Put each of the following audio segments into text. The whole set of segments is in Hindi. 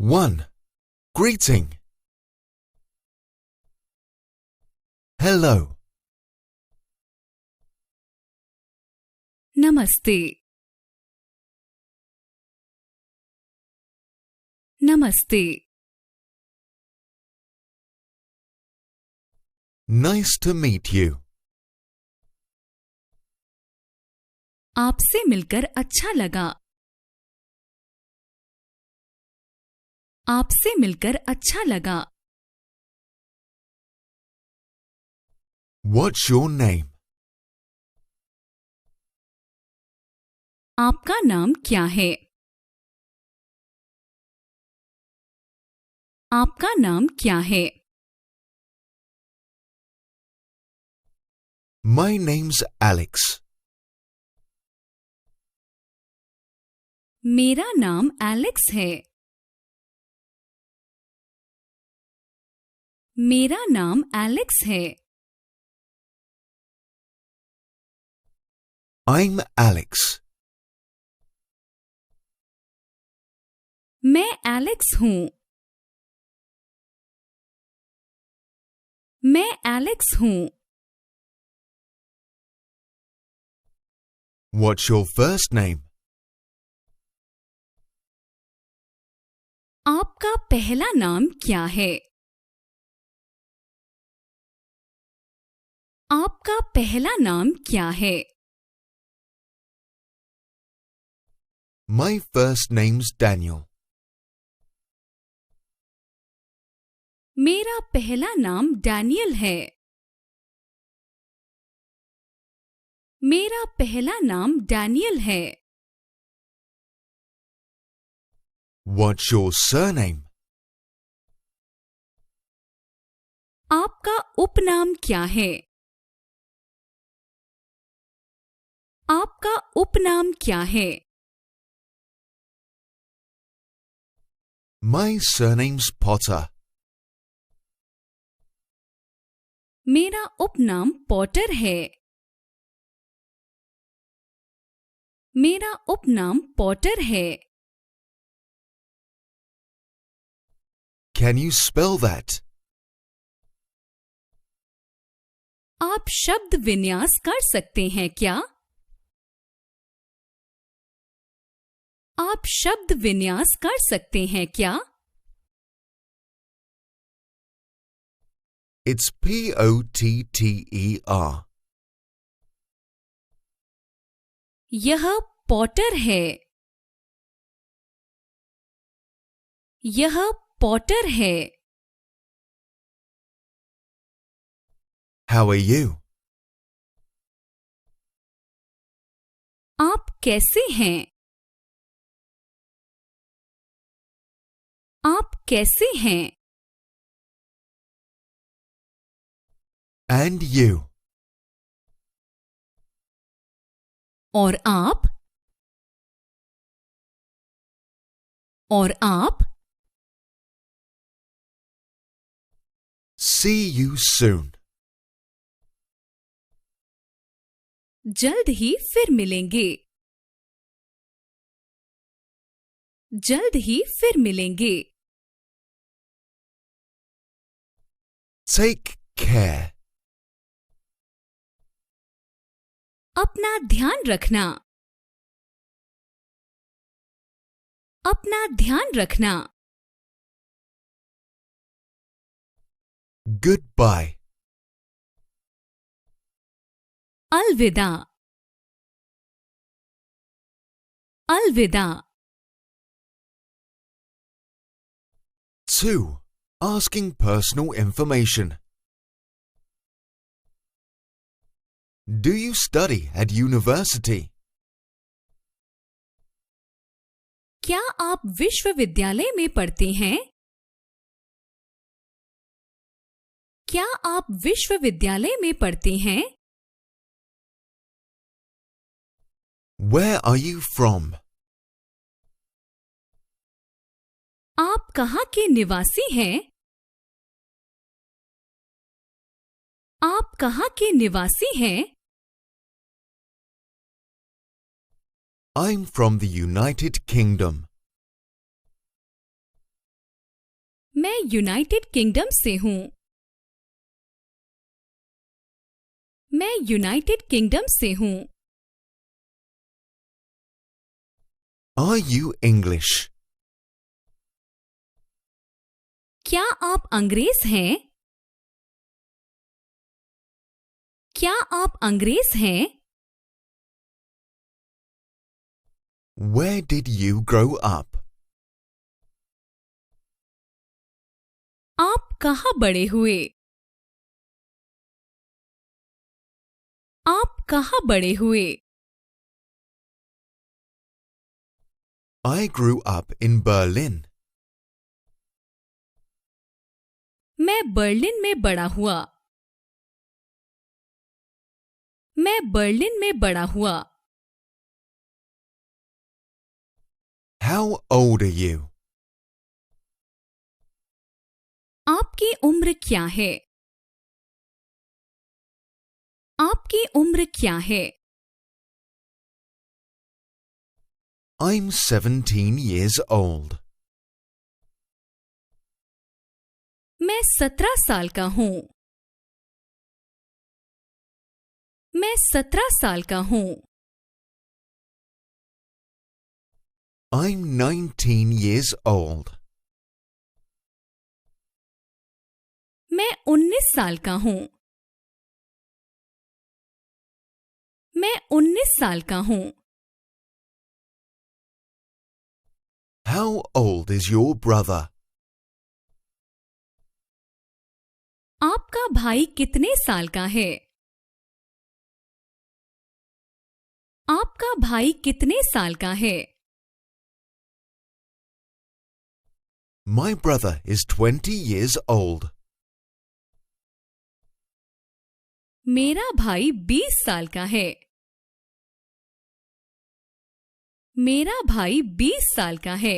1. Greeting. Hello. नमस्ते। नमस्ते। Nice to meet you. आपसे मिलकर अच्छा लगा। आपसे मिलकर अच्छा लगा। What's your name? आपका नाम क्या है? आपका नाम क्या है? My name's Alex. मेरा नाम एलेक्स है। मेरा नाम एलेक्स है। I'm Alex. मैं एलेक्स हूँ। मैं एलेक्स हूँ। What's your first name? आपका पहला नाम क्या है? आपका पहला नाम क्या है? My first name's Daniel. मेरा पहला नाम डैनियल है। मेरा पहला नाम डैनियल है। What's your surname? आपका उपनाम क्या है? आपका उपनाम क्या है? My surname's Potter. मेरा उपनाम पॉटर है। मेरा उपनाम पॉटर है। Can you spell that? आप शब्द विन्यास कर सकते हैं क्या? आप शब्द विन्यास कर सकते हैं क्या? It's P-O-T-T-E-R. यह पॉटर है। यह पॉटर है। How are you? आप कैसे हैं? आप कैसे हैं? And you? और आप? और आप? See you soon. जल्द ही फिर मिलेंगे। जल्द ही फिर मिलेंगे। Take care. अपना ध्यान रखना। अपना ध्यान रखना। Goodbye. अलविदा। अलविदा। 2. Asking personal information. Do you study at university? क्या आप विश्वविद्यालय में पढ़ते हैं? क्या आप विश्वविद्यालय में पढ़ते हैं? Where are you from? आप कहाँ के निवासी हैं? आप कहाँ के निवासी हैं? I'm from the United Kingdom. मैं यूनाइटेड किंगडम से हूँ। मैं यूनाइटेड किंगडम से हूँ। Are you English? क्या आप अंग्रेज हैं? क्या आप अंग्रेज हैं? Where did you grow up? आप कहाँ बड़े हुए? आप कहाँ बड़े हुए? I grew up in Berlin. मैं बर्लिन में बड़ा हुआ। मैं बर्लिन में बड़ा हुआ। How old are you? आपकी उम्र क्या है? आपकी उम्र क्या है? I'm 17 years old. मैं 17 साल का हूँ। मैं 17 साल का हूँ। I'm 19 years old. मैं 19 साल का हूँ। मैं 19 साल का हूँ। How old is your brother? आपका भाई कितने साल का है? आपका भाई कितने साल का है? My brother is 20 years old. मेरा भाई 20 साल का है। मेरा भाई 20 साल का है।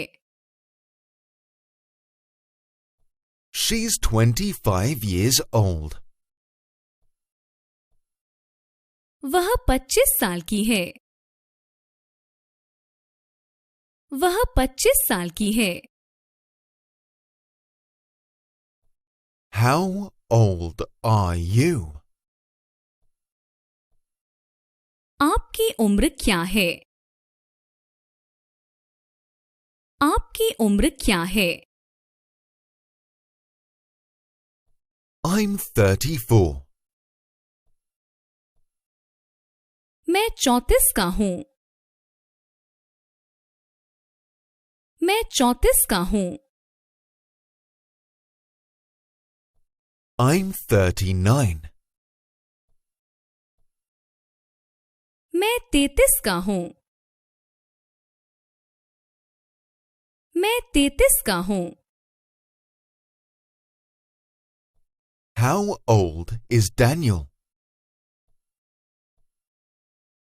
She's 25 years old. वह 25 साल की है। वह 25 साल की है। How old are you? आपकी उम्र क्या है? आपकी उम्र क्या है? I'm 34. मैं 34 का हूँ। मैं 34 का हूँ। I'm 39. मैं 33 का हूँ। मैं 33 का हूँ। How old is Daniel?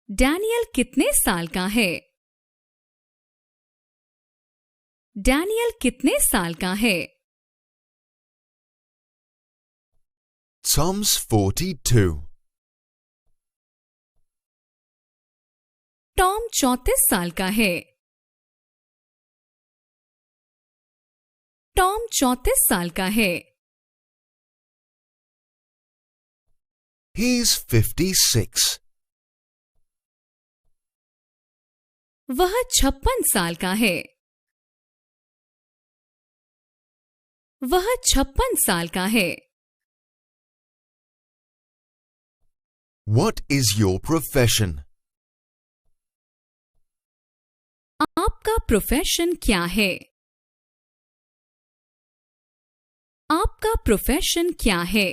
Daniel कितने साल का है? डैनियल कितने साल का है? Tom's 42. टॉम 34 साल का है। टॉम 34 साल का है। He's 56. वह 56 साल का है। वह 56 साल का है। What is your profession? आपका प्रोफेशन क्या है? आपका प्रोफेशन क्या है?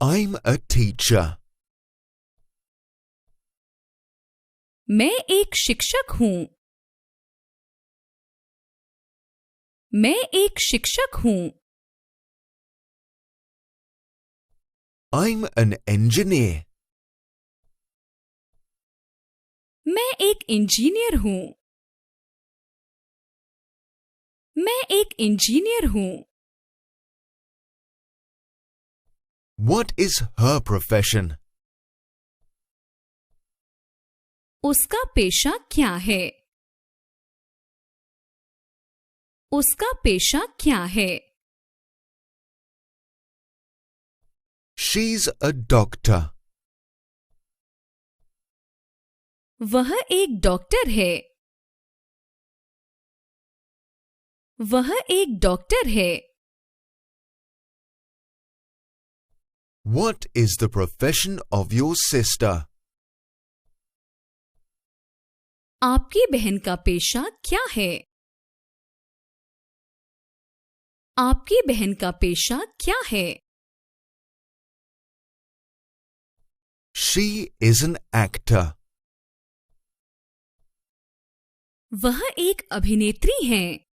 I'm a teacher. मैं एक शिक्षक हूँ। मैं एक शिक्षक हूँ। I'm an engineer. मैं एक इंजीनियर हूँ। मैं एक इंजीनियर हूँ। What is her profession? उसका पेशा क्या है? उसका पेशा क्या है? She's a doctor. वह एक डॉक्टर है। वह एक डॉक्टर है। What is the profession of your sister? आपकी बहन का पेशा क्या है? आपकी बहन का पेशा क्या है? She is an actor. वह एक अभिनेत्री है।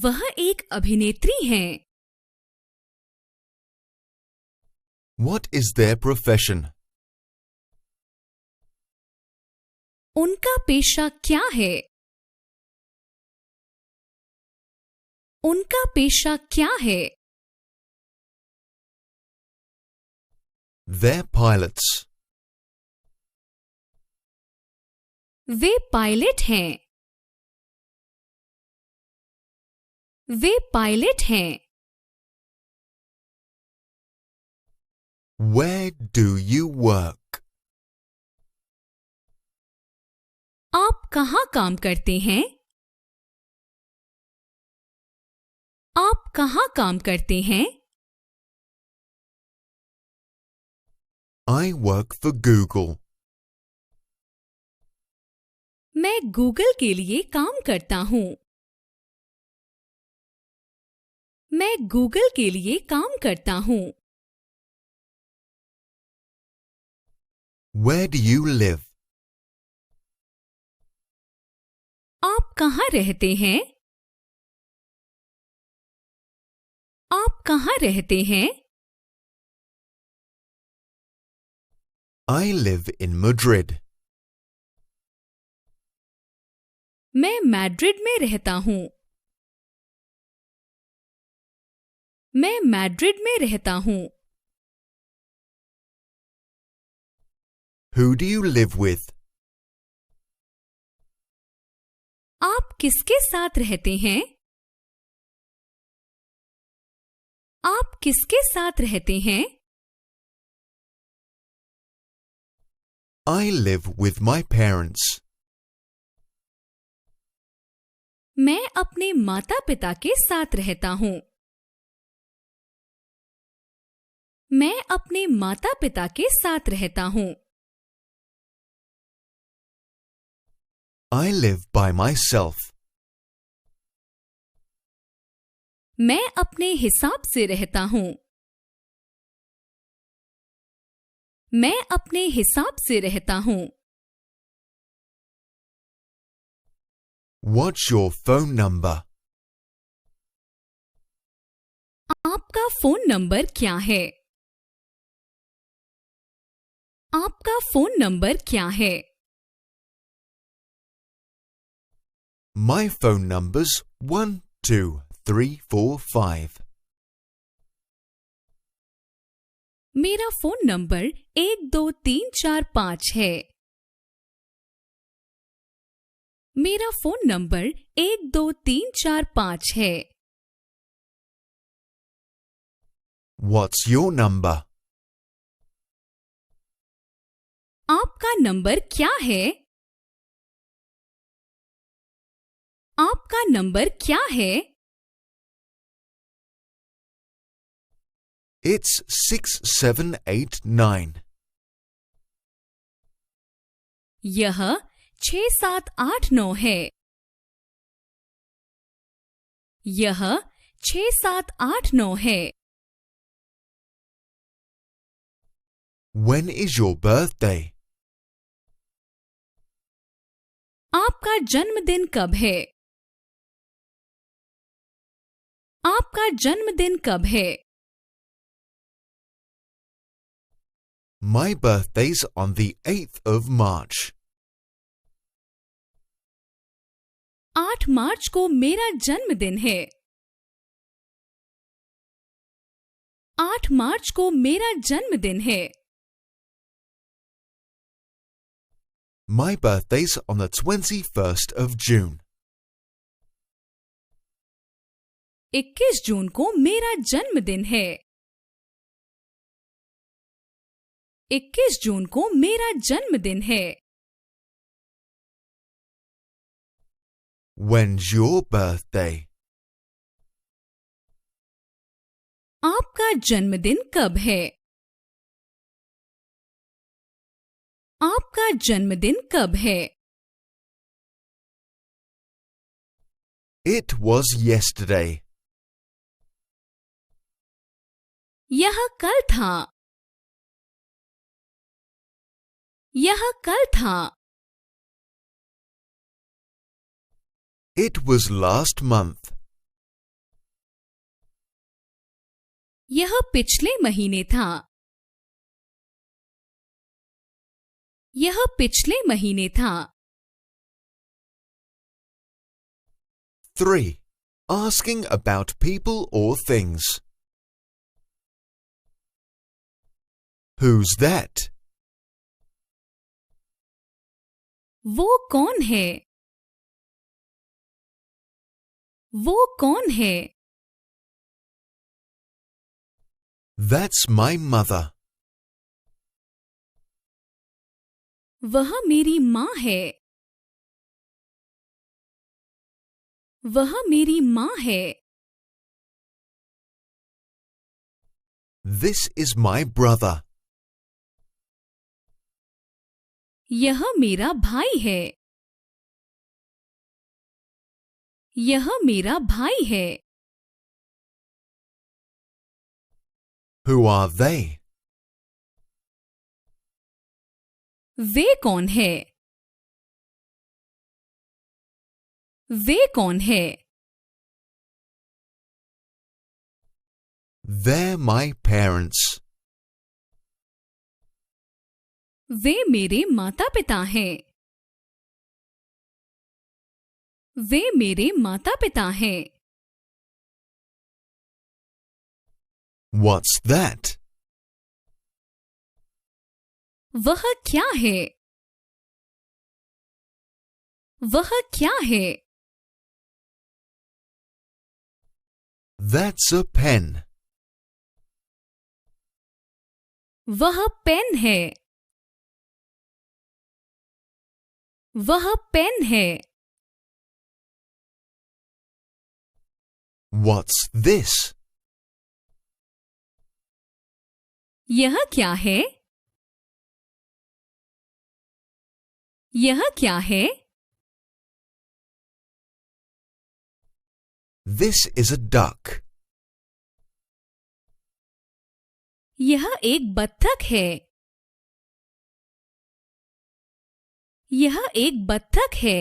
वह एक अभिनेत्री है। What is their profession? उनका पेशा क्या है? उनका पेशा क्या है? They're pilots. वे पायलट हैं। वे पायलट हैं। Where do you work? आप कहाँ काम करते हैं? आप कहाँ काम करते हैं? I work for Google. मैं गूगल के लिए काम करता हूँ। मैं गूगल के लिए काम करता हूँ। Where do you live? आप कहाँ रहते हैं? आप कहाँ रहते हैं? I live in Madrid. मैं मैड्रिड में रहता हूँ। मैं मैड्रिड में रहता हूँ। Who do you live with? आप किसके साथ रहते हैं? आप किसके साथ रहते हैं? I live with my parents. मैं अपने माता-पिता के साथ रहता हूँ। मैं अपने माता-पिता के साथ रहता हूँ। I live by myself. मैं अपने हिसाब से रहता हूँ। मैं अपने हिसाब से रहता हूँ। What's your phone number? आपका फोन नंबर क्या है? आपका फोन नंबर क्या है? My phone number's 12345. मेरा फोन नंबर 12345 है। मेरा फोन नंबर 12345 है। What's your number? आपका नंबर क्या है? आपका नंबर क्या है? It's 6789. यह 6789 है। यह 6789 है। When is your birthday? आपका जन्मदिन कब है? आपका जन्मदिन कब है? My birthday's on the 8th of March. 8 मार्च को मेरा जन्मदिन है। 8 मार्च को मेरा जन्मदिन है। My birthday's on the 21st of June. 21 जून को मेरा जन्मदिन है। 21 जून को मेरा जन्मदिन है। When's your birthday? आपका जन्मदिन कब है? आपका जन्मदिन कब है? It was yesterday. यह कल था। यह कल था। It was last month. यह पिछले महीने था। यह पिछले महीने था। 3. Asking about people or things. Who's that? वो कौन है? वो कौन है? That's my mother. वह मेरी माँ है। वह मेरी माँ है। This is my brother. यह मेरा भाई है। यह मेरा भाई है। Who are they? वे कौन है? वे कौन है? They're my parents. वे मेरे माता पिता हैं। वे मेरे माता पिता हैं। What's that? वह क्या है? वह क्या है? That's a pen. वह पेन है। वह पेन है। What's this? यह क्या है? यह क्या है? This is a duck. यह एक बत्तख है। यह एक बत्तख है।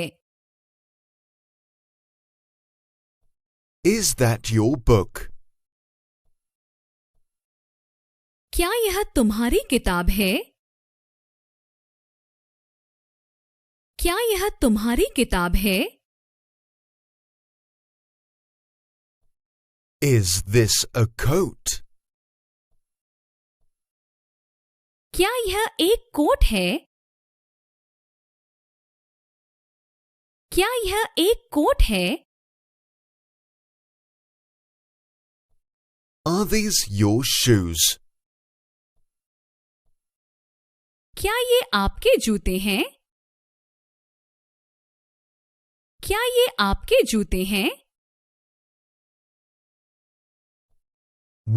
Is that your book? क्या यह तुम्हारी किताब है? क्या यह तुम्हारी किताब है? Is this a coat? क्या यह एक कोट है? क्या यह एक कोट है? Are these your shoes? क्या ये आपके जूते हैं? क्या ये आपके जूते हैं?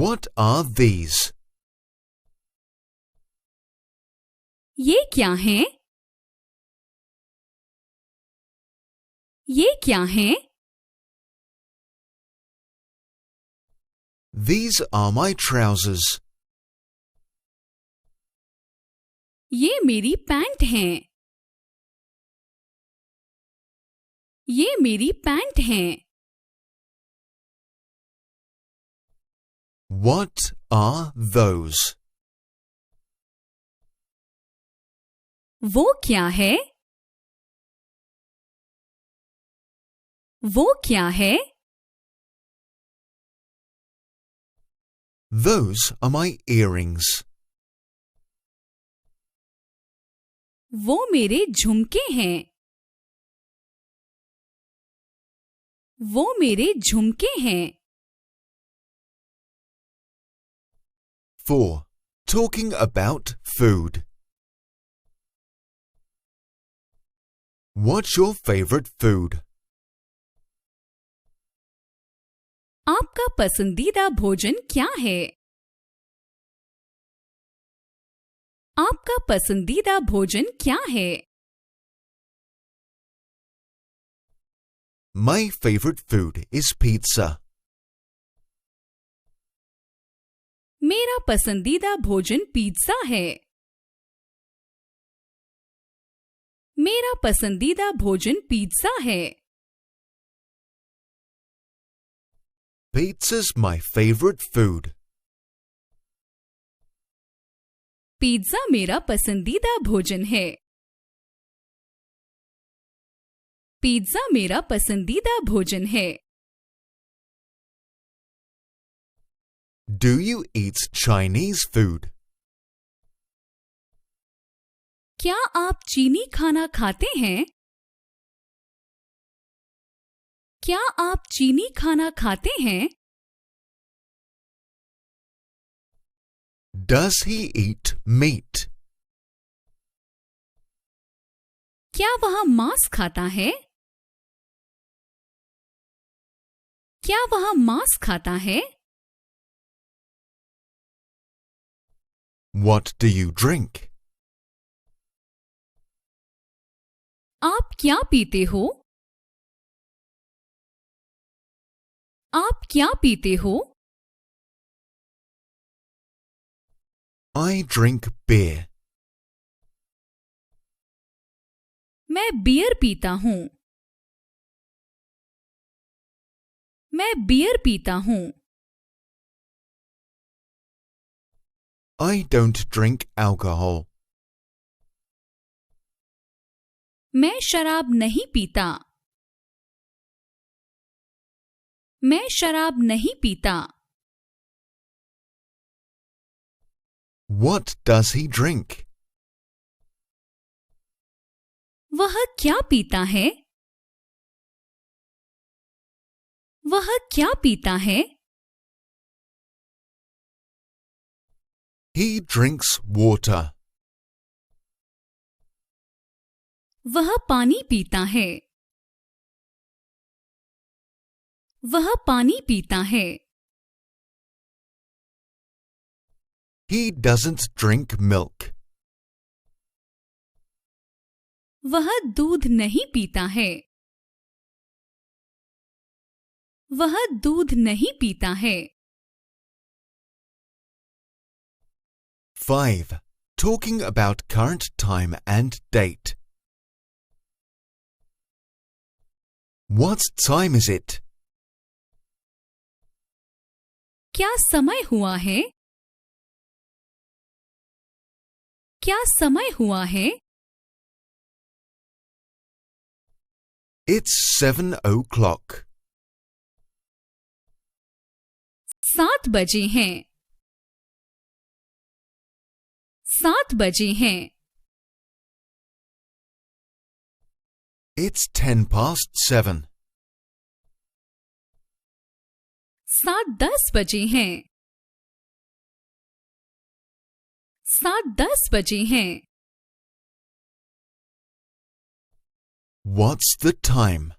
What are these? ये क्या हैं? ये क्या हैं? These are my trousers. ये मेरी पैंट हैं। ये मेरी पैंट हैं। What are those? वो क्या है? वो क्या है? Those are my earrings. वो मेरे झुमके हैं। वो मेरे झुमके हैं। 4. Talking about food. What's your favorite food? आपका पसंदीदा भोजन क्या है? आपका पसंदीदा भोजन क्या है? My favorite food is pizza. मेरा पसंदीदा भोजन पिज्जा है. मेरा पसंदीदा भोजन पिज्जा है. Pizza's my favorite food. Pizza मेरा पसंदीदा भोजन है. पिज्जा मेरा पसंदीदा भोजन है. Do you eat Chinese food? क्या आप चीनी खाना खाते हैं? क्या आप चीनी खाना खाते हैं? Does he eat meat? क्या वह मांस खाता है? क्या वह मांस खाता है? What do you drink? आप क्या पीते हो? आप क्या पीते हो? I drink beer. मैं बियर पीता हूँ. मैं बियर पीता हूँ. I don't drink alcohol. मैं शराब नहीं पीता. मैं शराब नहीं पीता. What does he drink? वह क्या पीता है? वह क्या पीता है? He drinks water. वह पानी पीता है. वह पानी पीता है. He doesn't drink milk. वह दूध नहीं पीता है. वह दूध नहीं पीता है. 5. Talking about current time and date. What time is it? क्या समय हुआ है? क्या समय हुआ है? It's 7 o'clock. 7 बजे हैं. 7 बजे हैं. It's 10 past 7. 7:10 बजे हैं. 7:10 बजे हैं. What's the time?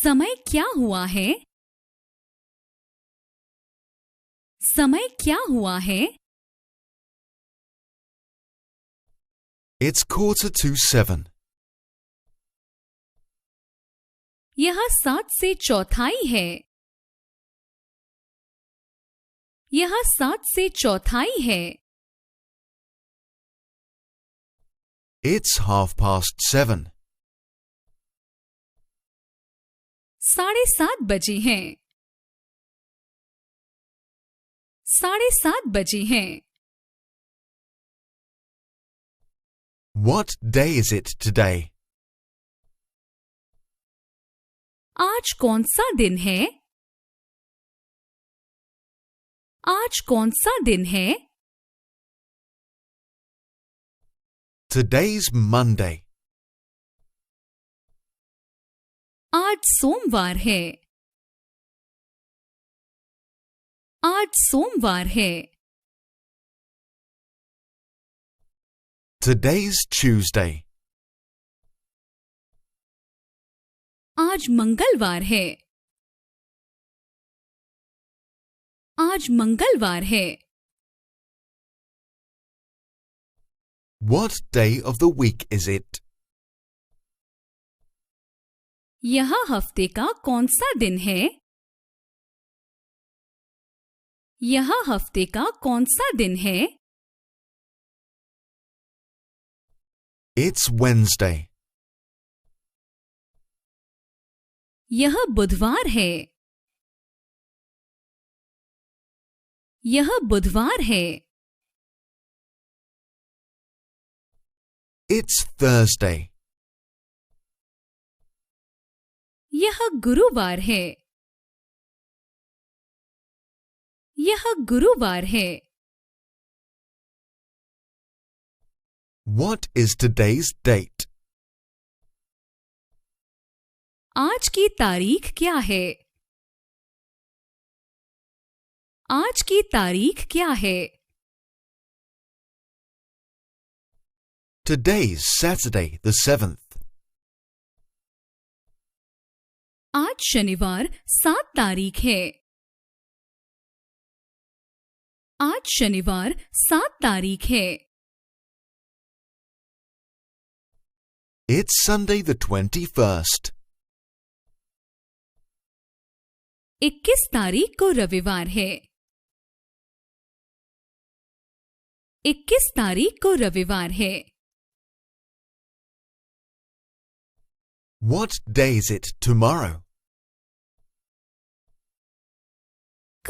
समय क्या हुआ है? समय क्या हुआ है? It's 6:45. यह 7 से चौथाई है. यह 7 से चौथाई है. It's 7:30. 7:30 बजे हैं. 7:30 बजे हैं. What day is it today? आज कौन सा दिन है? आज कौन सा दिन है? Today's Monday. आज सोमवार है. आज सोमवार है। Today's Tuesday. आज मंगलवार है। आज मंगलवार है। What day of the week is it? यह हफ्ते का कौन सा दिन है? यह हफ्ते का कौन सा दिन है? It's Wednesday. यह बुधवार है। यह बुधवार है। It's Thursday. यह गुरुवार है। यह गुरुवार है। What is today's date? आज की तारीख क्या है? आज की तारीख क्या है? Today's Saturday the 7th. आज शनिवार 7 तारीख है। आज शनिवार 7 तारीख है। It's Sunday the 21st. 21 तारीख को रविवार है। 21 तारीख को रविवार है। What day is it tomorrow?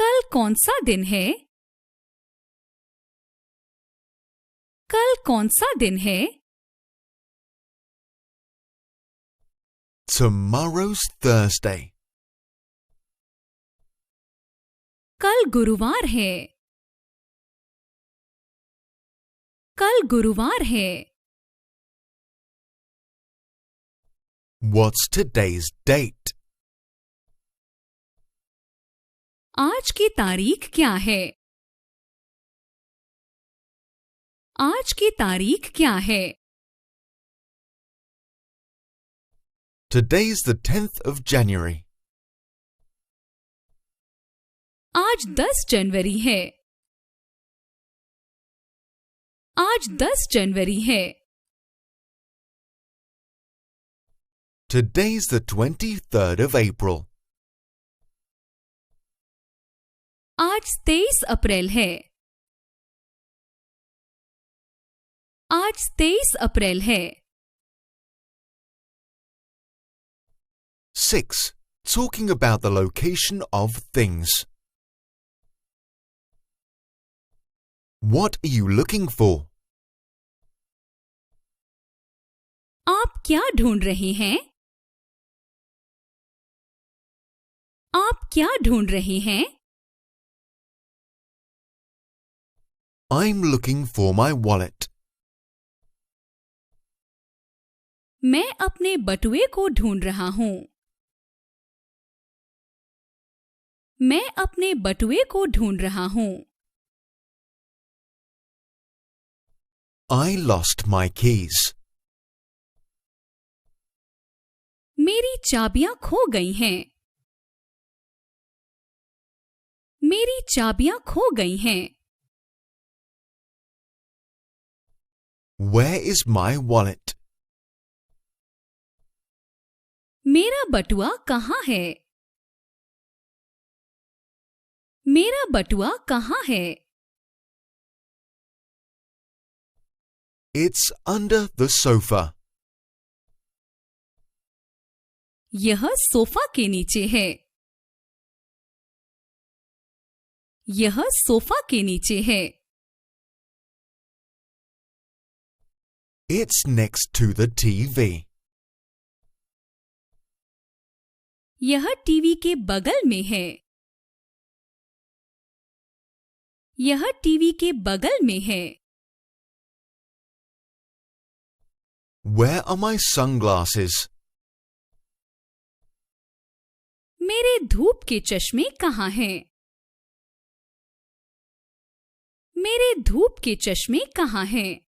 कल कौन सा दिन है? कल कौन सा दिन है? Tomorrow's Thursday. कल गुरुवार है। कल गुरुवार है। What's today's date? आज की तारीख क्या है? आज की तारीख क्या है? Today's the 10th of January. आज 10 जनवरी है। आज 10 जनवरी है। Today's the 23rd of April. आज 23 अप्रैल है। आज 23 अप्रैल है। 6. Talking about the location of things. What are you looking for? आप क्या ढूंढ रहे हैं? आप क्या ढूंढ रहे हैं? I'm looking for my wallet. मैं अपने बटुए को ढूंढ रहा हूं। मैं अपने बटुए को ढूंढ रहा हूं। I lost my keys. मेरी चाबियां खो गई हैं। मेरी चाबियां खो गई हैं। Where is my wallet? मेरा बटुआ कहाँ है? मेरा बटुआ कहाँ है? It's under the sofa. यह सोफा के नीचे है। यह सोफा के नीचे है। It's next to the TV. यह टीवी के बगल में है। यह टीवी के बगल में है। Where are my sunglasses? मेरे धूप के चश्मे कहाँ हैं? मेरे धूप के चश्मे कहाँ हैं?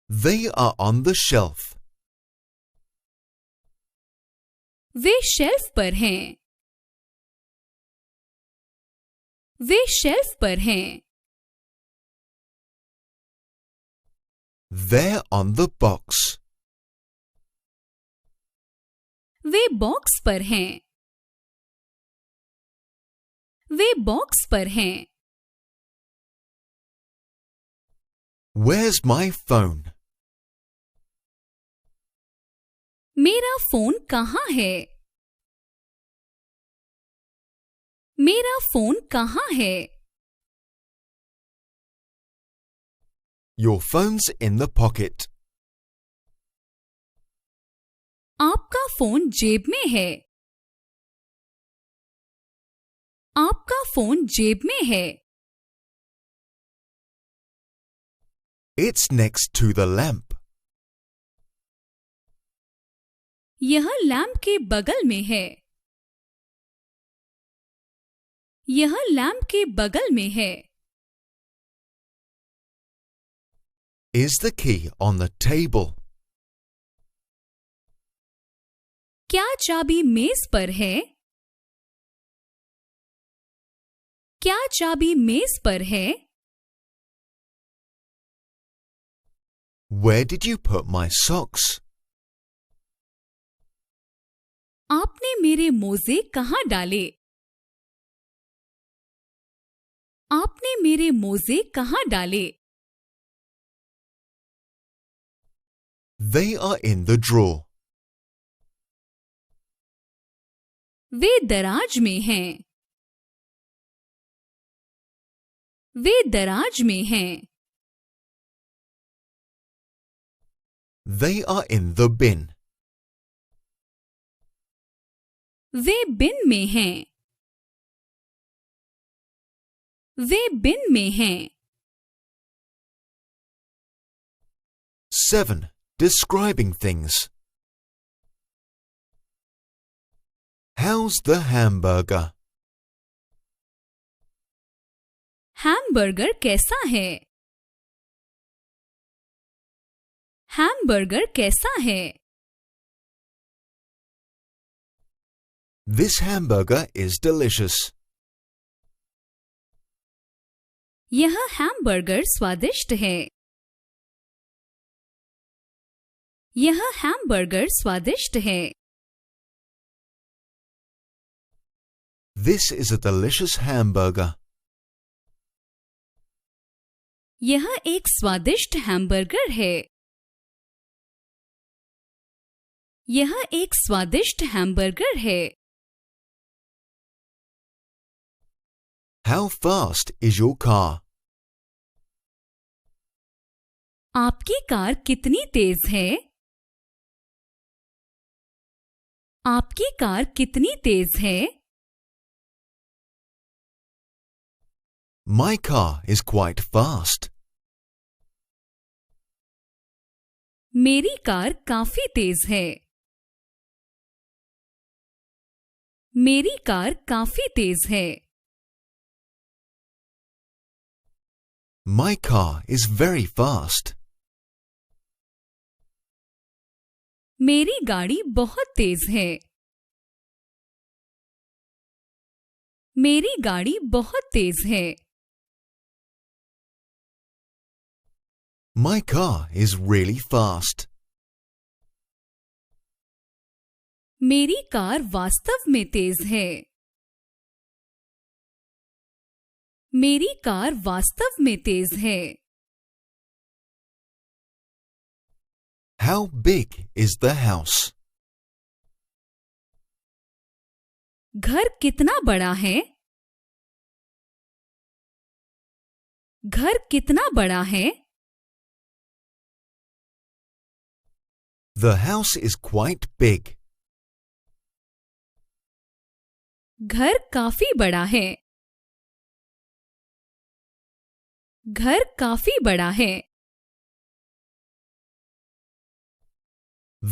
They are on the shelf. Way shelf पर हैं। वे शेल्फ पर हैं। They're on the box. Way box पर हैं। वे बॉक्स पर हैं। Where's my phone? मेरा फोन कहाँ है? मेरा फोन कहाँ है? Your phone's in the pocket. आपका फोन जेब में है। आपका फोन जेब में है। It's next to the lamp. यह लैंप के बगल में है। यह लैंप के बगल में है। Is the key on the table? क्या चाबी मेज पर है? क्या चाबी मेज पर है? Where did you put my socks? आपने मेरे मोजे कहाँ डाले? आपने मेरे मोजे कहाँ डाले? They are in the drawer. वे दराज में हैं। वे दराज में हैं। They are in the bin. वे बिन में हैं। वे बिन में हैं। 7. Describing things. How's the hamburger? Hamburger कैसा है? हैमबर्गर कैसा है? This hamburger is delicious. यह हैमबर्गर स्वादिष्ट है। यह हैमबर्गर स्वादिष्ट है। This is a delicious hamburger. यह एक स्वादिष्ट हैमबर्गर है। यह एक स्वादिष्ट हैमबर्गर है। How fast is your car? आपकी कार कितनी तेज है? आपकी कार कितनी तेज है? My car is quite fast. मेरी कार काफी तेज है। मेरी कार काफी तेज है। My car is very fast. मेरी गाड़ी बहुत तेज है। मेरी गाड़ी बहुत तेज है। My car is really fast. मेरी कार वास्तव में तेज है। मेरी कार वास्तव में तेज है। How big is the house? घर कितना बड़ा है? घर कितना बड़ा है? The house is quite big. घर काफी बड़ा है। घर काफी बड़ा है।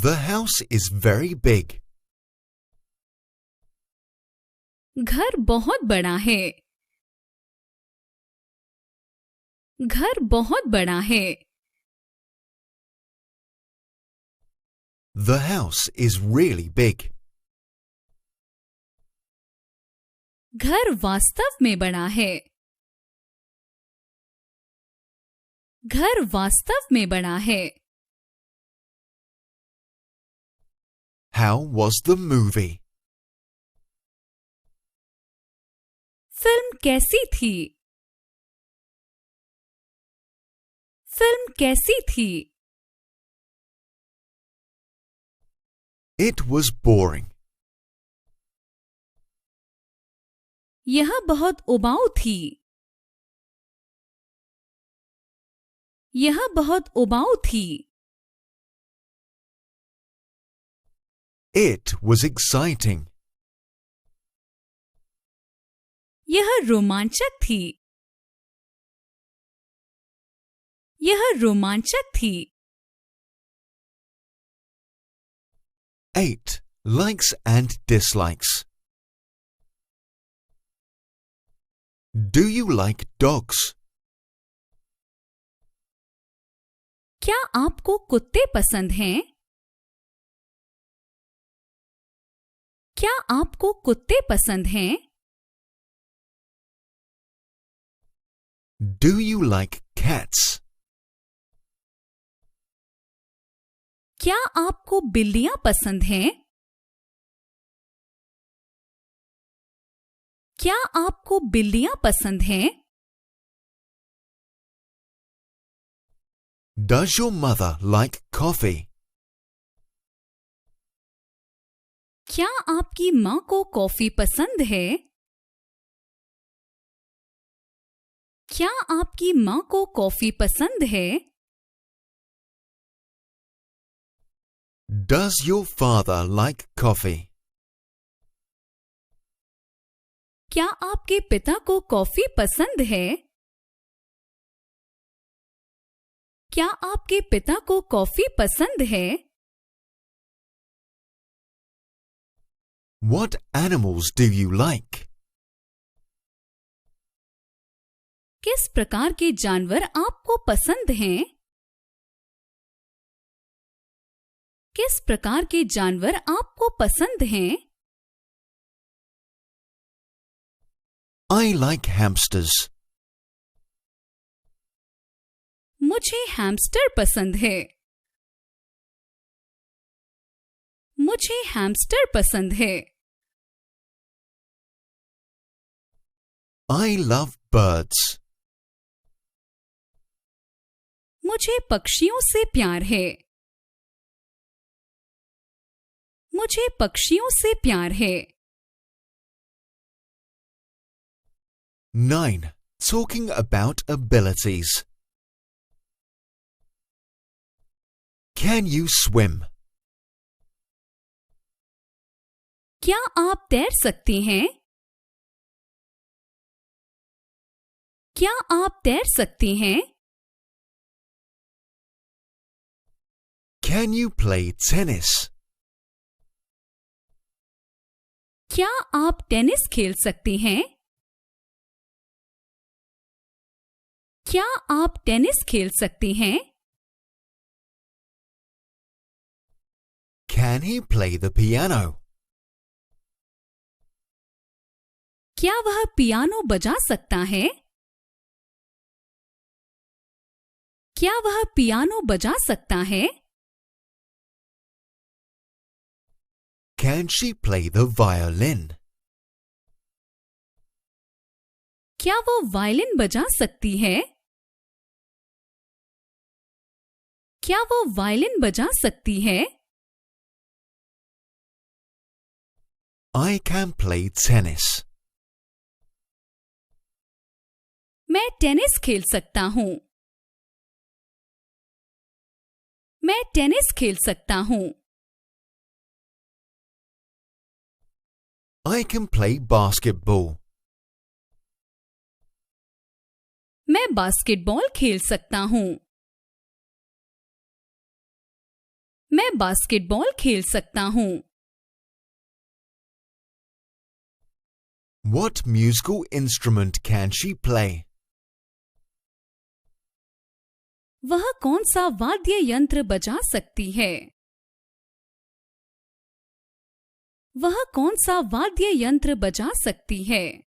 The house is very big. घर बहुत बड़ा है। घर बहुत बड़ा है। The house is really big. घर वास्तव में बड़ा है। घर वास्तव में बड़ा है। How was the movie? Film कैसी थी? फिल्म कैसी थी? It was boring. यह बहुत उबाऊ थी। यह बहुत उबाऊ थी। It was exciting. यह रोमांचक थी। यह रोमांचक थी। 8. Likes and dislikes. Do you like dogs? क्या आपको कुत्ते पसंद हैं? क्या आपको कुत्ते पसंद हैं? Do you like cats? क्या आपको बिल्लियां पसंद हैं? क्या आपको बिल्लियां पसंद हैं? Does your mother like coffee? क्या आपकी मां को कॉफी पसंद है? क्या आपकी मां को कॉफी पसंद है? Does your father like coffee? क्या आपके पिता को कॉफी पसंद है? क्या आपके पिता को कॉफी पसंद है? What animals do you like? किस प्रकार के जानवर आपको पसंद हैं? किस प्रकार के जानवर आपको पसंद हैं? I like hamsters. मुझे हैमस्टर पसंद है। मुझे हैमस्टर पसंद है। I love birds. मुझे पक्षियों से प्यार है। मुझे पक्षियों से प्यार है। 9. Talking about abilities. Can you swim? क्या आप तैर सकते हैं? क्या आप तैर सकते हैं? Can you play tennis? क्या आप टेनिस खेल सकते हैं? क्या आप टेनिस खेल सकते हैं? Can he play the piano? क्या वह पियानो बजा सकता है? क्या वह पियानो बजा सकता है? Can she play the violin? क्या वो वायलिन बजा सकती है? क्या वो वायलिन बजा सकती है? I can play tennis. मैं टेनिस खेल सकता हूँ। मैं टेनिस खेल सकता हूँ। I can play basketball. मैं बास्केटबॉल खेल सकता हूँ। मैं बास्केटबॉल खेल सकता हूँ। What musical instrument can she play? वह कौन सा वाद्य यंत्र बजा सकती है? वह कौन सा वाद्य यंत्र बजा सकती है?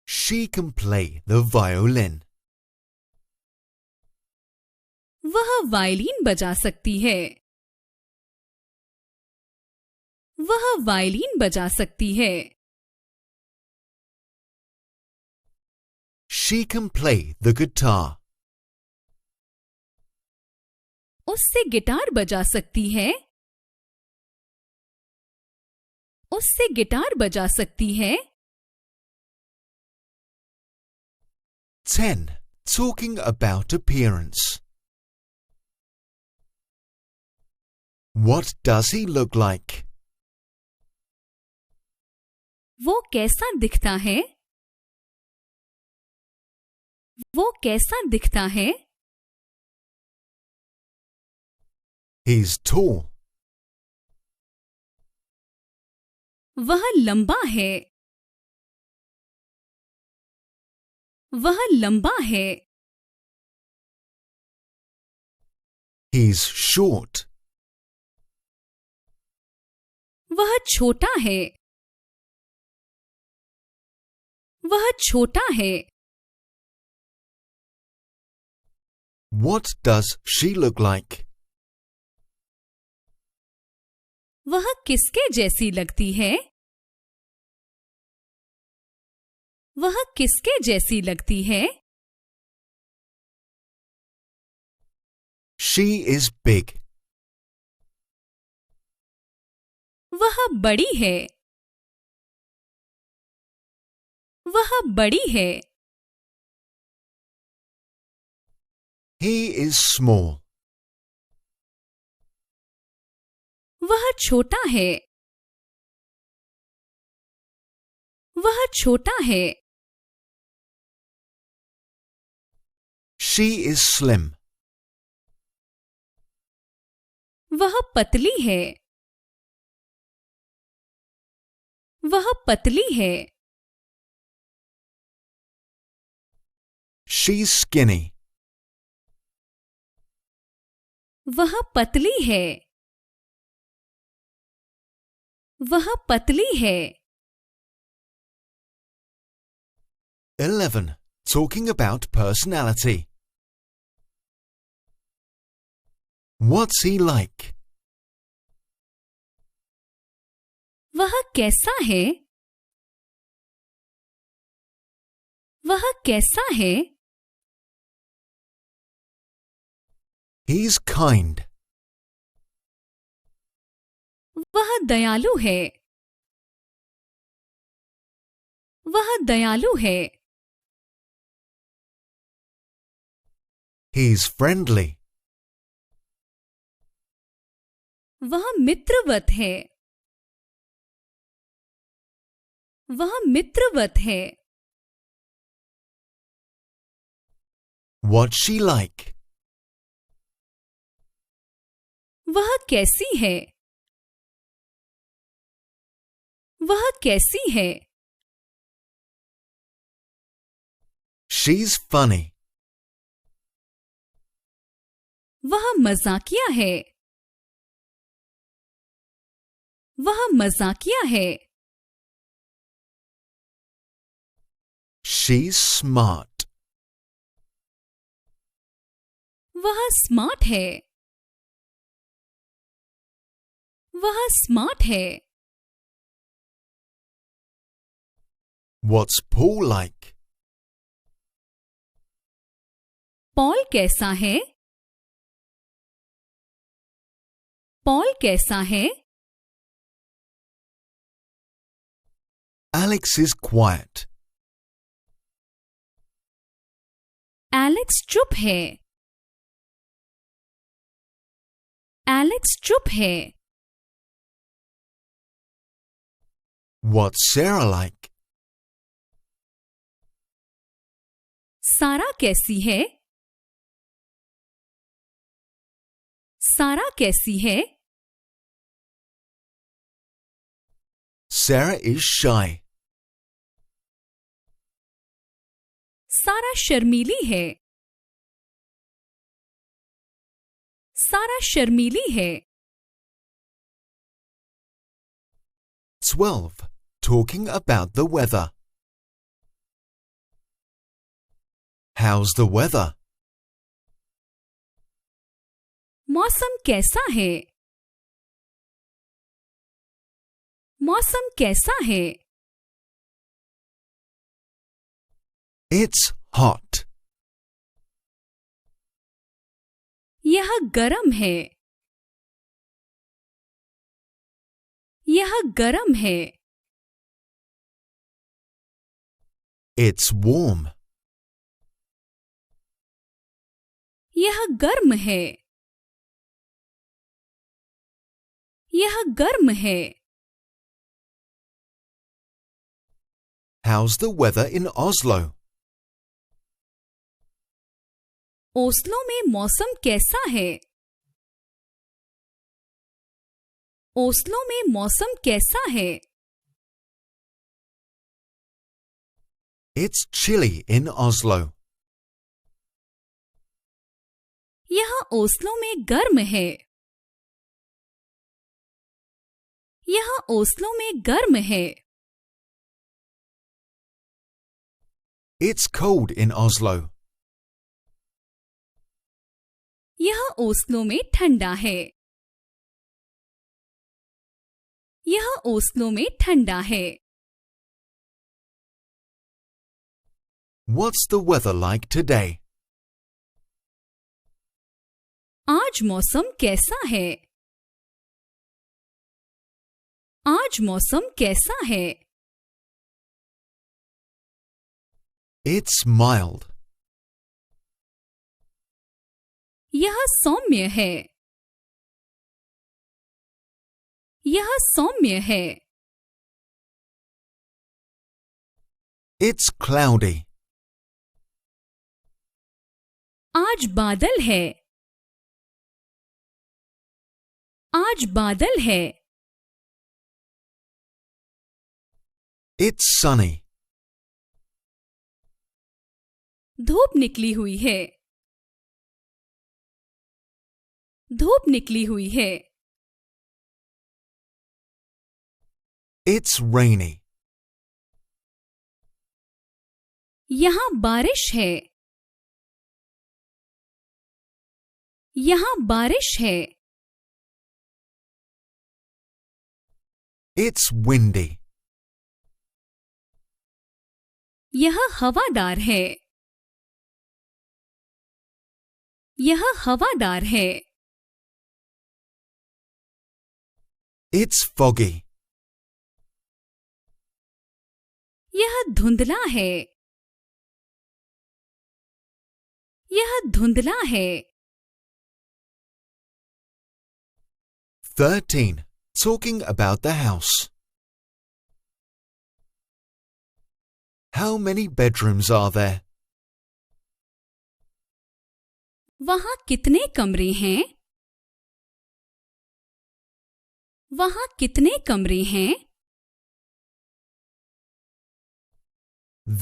She can play the violin. वह वायलिन बजा सकती है। वह वायलिन बजा सकती है। She can play the guitar. उससे गिटार बजा सकती है। उससे गिटार बजा सकती है। 10. Talking about appearance. What does he look like? वो कैसा दिखता है? वो कैसा दिखता है? He's tall. वह लंबा है। वह लंबा है। He's short. वह छोटा है। वह छोटा है। What does she look like? वह किसके जैसी लगती है? वह किसके जैसी लगती है? She is big. वह बड़ी है। वह बड़ी है। He is small. वह छोटा है। वह छोटा है। She is slim. वह पतली है। वह पतली है। She's skinny. वह पतली है। वह पतली है। 11. Talking about personality. What's he like? वह कैसा है? वह कैसा है? He's kind. वह दयालु है। वह दयालु है। He's friendly. वह मित्रवत है। वह मित्रवत है। What's she like? वह कैसी है? वह कैसी है? She's funny. वह मजाकिया है। वह मजाकिया है। She's smart. वह स्मार्ट है। वह स्मार्ट है। What's Paul like? पॉल कैसा है? पॉल कैसा है? Alex is quiet. एलेक्स चुप है। एलेक्स चुप है। What's Sarah like? सारा कैसी है? सारा कैसी है? Sarah is shy. सारा शर्मीली है। सारा शर्मीली है। 12. Talking about the weather. How's the weather? मौसम कैसा है? मौसम कैसा है? It's hot. यह गरम है। यह गरम है। It's warm. यह गर्म है। यह गर्म है। How's the weather in Oslo? Oslo में मौसम कैसा है? ओस्लो में मौसम कैसा है? It's chilly in Oslo. यह ओस्लो में गर्म है। यह ओस्लो में गर्म है। It's cold in Oslo. यह ओस्लो में ठंडा है। यह ओस्लो में ठंडा है। What's the weather like today? आज मौसम कैसा है? आज मौसम कैसा है? It's mild. यह सौम्य है। यह सौम्य है। It's cloudy. आज बादल है। आज बादल है। It's sunny. धूप निकली हुई है। धूप निकली हुई है। It's rainy. यहां बारिश है। यहां बारिश है। It's windy. यह हवादार है। यह हवादार है। It's foggy. यह धुंधला है। यह धुंधला है। 13. Talking about the house. How many bedrooms are there? वहां कितने कमरे हैं? वहां कितने कमरे हैं?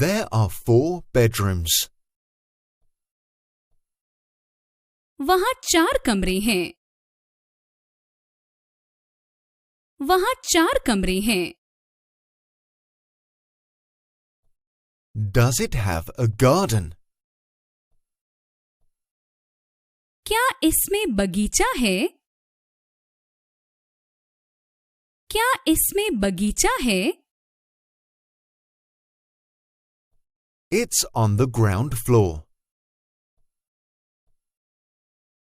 There are 4 bedrooms. वहां 4 कमरे हैं। वहां 4 कमरे हैं। Does it have a garden? क्या इसमें बगीचा है? क्या इसमें बगीचा है? It's on the ground floor.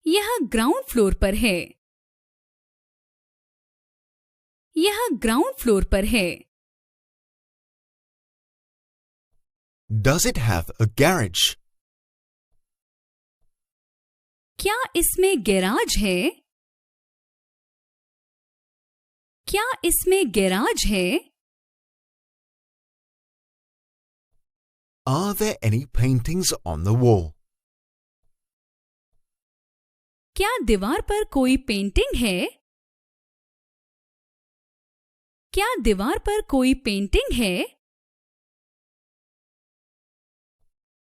यह ग्राउंड फ्लोर पर है। यह ग्राउंड फ्लोर पर है। Does it have a garage? क्या इसमें गैराज है? क्या इसमें गैराज है? Are there any paintings on the wall? क्या दीवार पर कोई पेंटिंग है? क्या दीवार पर कोई पेंटिंग है?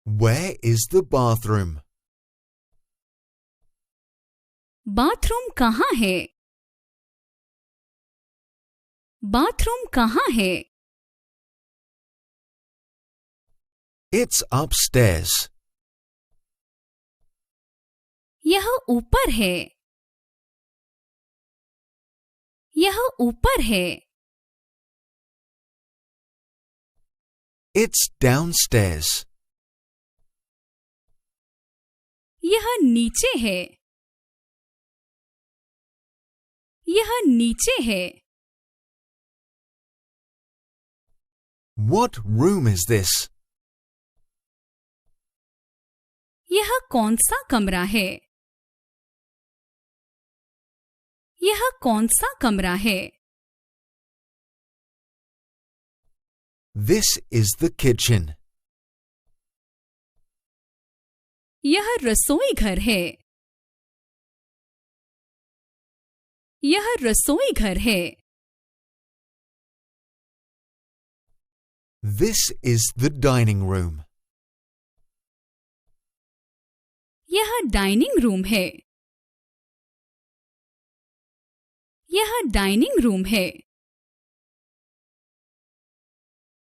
Where is the bathroom? Bathroom कहाँ है? बाथरूम कहाँ है? It's upstairs. यह ऊपर है. यह ऊपर है. It's downstairs. यह नीचे है. यह नीचे है. What room is this? यह कौन सा कमरा है? यह कौन सा कमरा है? This is the kitchen. यह रसोई घर है. यह रसोई घर है. This is the dining room. यह डाइनिंग रूम है. यह डाइनिंग रूम है.